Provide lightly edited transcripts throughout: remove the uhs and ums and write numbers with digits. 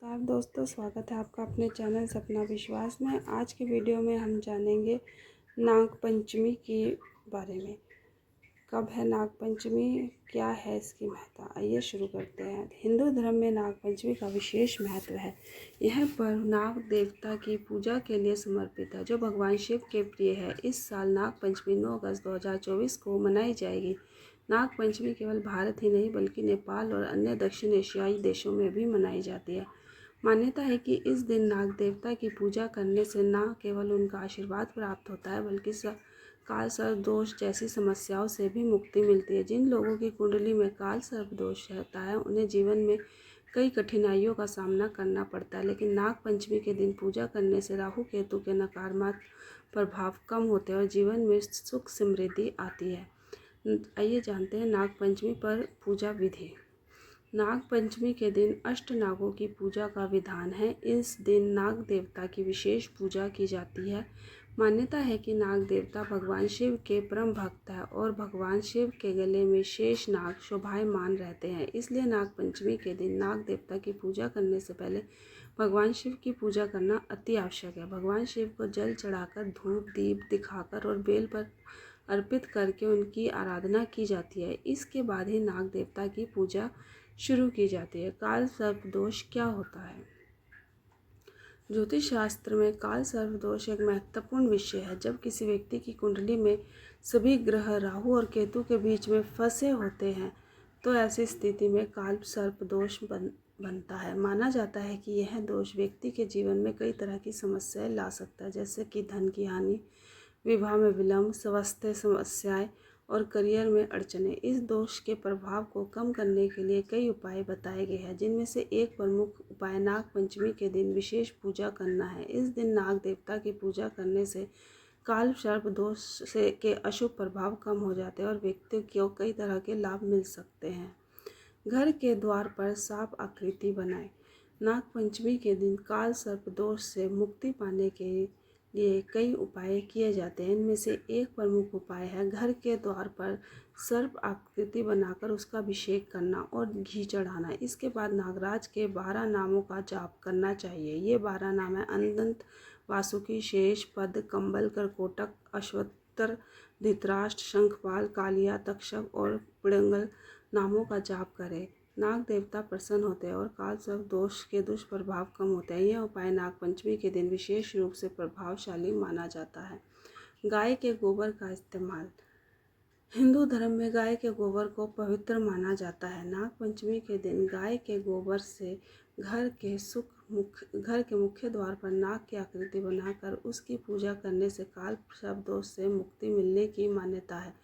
नमस्कार दोस्तों, स्वागत है आपका अपने चैनल सपना विश्वास में। आज की वीडियो में हम जानेंगे नाग पंचमी के बारे में। कब है नाग पंचमी, क्या है इसकी महत्ता, आइए शुरू करते हैं। हिंदू धर्म में नाग पंचमी का विशेष महत्व है। यह पर्व नाग देवता की पूजा के लिए समर्पित है, जो भगवान शिव के प्रिय है। इस साल नाग पंचमी 9 अगस्त 2024 को मनाई जाएगी। नाग पंचमी केवल भारत ही नहीं बल्कि नेपाल और अन्य दक्षिण एशियाई देशों में भी मनाई जाती है। मान्यता है कि इस दिन नाग देवता की पूजा करने से न केवल उनका आशीर्वाद प्राप्त होता है बल्कि काल सर्प दोष जैसी समस्याओं से भी मुक्ति मिलती है। जिन लोगों की कुंडली में काल सर्प दोष रहता है उन्हें जीवन में कई कठिनाइयों का सामना करना पड़ता है, लेकिन नाग पंचमी के दिन पूजा करने से राहु केतु के नकारात्मक प्रभाव कम होते हैं और जीवन में सुख समृद्धि आती है। आइए जानते हैं नाग पंचमी पर पूजा विधि। नाग पंचमी के दिन अष्ट नागों की पूजा का विधान है। इस दिन नाग देवता की विशेष पूजा की जाती है। मान्यता है कि नाग देवता भगवान शिव के परम भक्त है और भगवान शिव के गले में शेष नाग शोभायमान रहते हैं। इसलिए नाग पंचमी के दिन नाग देवता की पूजा करने से पहले भगवान शिव की पूजा करना अति आवश्यक है। भगवान शिव को जल चढ़ाकर, धूप दीप दिखाकर और बेल पर अर्पित करके उनकी आराधना की जाती है। इसके बाद ही नाग देवता की पूजा शुरू की जाती है। काल सर्प दोष क्या होता है? ज्योतिष शास्त्र में काल सर्प दोष एक महत्वपूर्ण विषय है। जब किसी व्यक्ति की कुंडली में सभी ग्रह राहु और केतु के बीच में फंसे होते हैं तो ऐसी स्थिति में काल सर्प दोष बनता है। माना जाता है कि यह दोष व्यक्ति के जीवन में कई तरह की समस्याएं ला सकता है, जैसे कि धन की हानि, विवाह में विलंब, स्वास्थ्य समस्याएं और करियर में अड़चने। इस दोष के प्रभाव को कम करने के लिए कई उपाय बताए गए हैं, जिनमें से एक प्रमुख उपाय नाग पंचमी के दिन विशेष पूजा करना है। इस दिन नाग देवता की पूजा करने से काल सर्प दोष से के अशुभ प्रभाव कम हो जाते हैं और व्यक्ति को कई तरह के लाभ मिल सकते हैं। घर के द्वार पर सांप आकृति बनाएं। नाग पंचमी के दिन काल सर्प दोष से मुक्ति पाने के लिए कई उपाय किए जाते हैं। इनमें से एक प्रमुख उपाय है घर के द्वार पर सर्प आकृति बनाकर उसका अभिषेक करना और घी चढ़ाना। इसके बाद नागराज के 12 नामों का जाप करना चाहिए। ये 12 नाम है: अनंत, वासुकी, शेष, पद, कंबल, करकोटक, अश्वत्थर, धृतराष्ट्र, शंखपाल, कालिया, तक्षक और पिंगल नामों का जाप करें। नाग देवता प्रसन्न होते हैं और काल सर्प दोष के दुष्प्रभाव कम होते हैं। यह उपाय नाग पंचमी के दिन विशेष रूप से प्रभावशाली माना जाता है। गाय के गोबर का इस्तेमाल। हिंदू धर्म में गाय के गोबर को पवित्र माना जाता है। नाग पंचमी के दिन गाय के गोबर से घर के मुख्य द्वार पर नाग की आकृति बनाकर उसकी पूजा करने से काल सर्प दोष से मुक्ति मिलने की मान्यता है।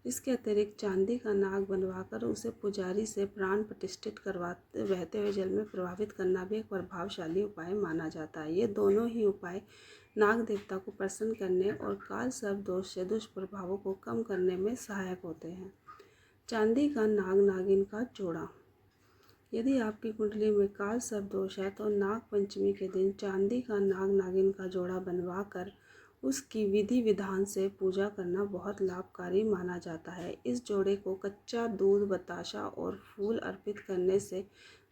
इसके अतिरिक्त चांदी का नाग बनवाकर उसे पुजारी से प्राण प्रतिष्ठित करवाते बहते हुए जल में प्रभावित करना भी एक प्रभावशाली उपाय माना जाता है। ये दोनों ही उपाय नाग देवता को प्रसन्न करने और काल सर्प दोष से दुष्प्रभावों को कम करने में सहायक होते हैं। चांदी का नाग नागिन का जोड़ा। यदि आपकी कुंडली में काल सर्प दोष है तो नाग पंचमी के दिन चांदी का नाग नागिन का जोड़ा बनवा कर उसकी विधि विधान से पूजा करना बहुत लाभकारी माना जाता है। इस जोड़े को कच्चा दूध, बताशा और फूल अर्पित करने से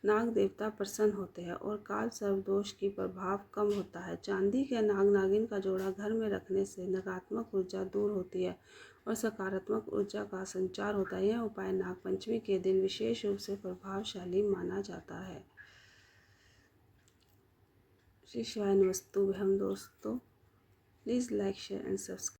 नाग देवता प्रसन्न होते हैं और काल सर्प दोष की प्रभाव कम होता है। चांदी के नाग नागिन का जोड़ा घर में रखने से नकारात्मक ऊर्जा दूर होती है और सकारात्मक ऊर्जा का संचार होता है। यह उपाय नाग पंचमी के दिन विशेष रूप से प्रभावशाली माना जाता है। श्री शिवाय नमस्तुभ्यं दोस्तों, please like, share and subscribe.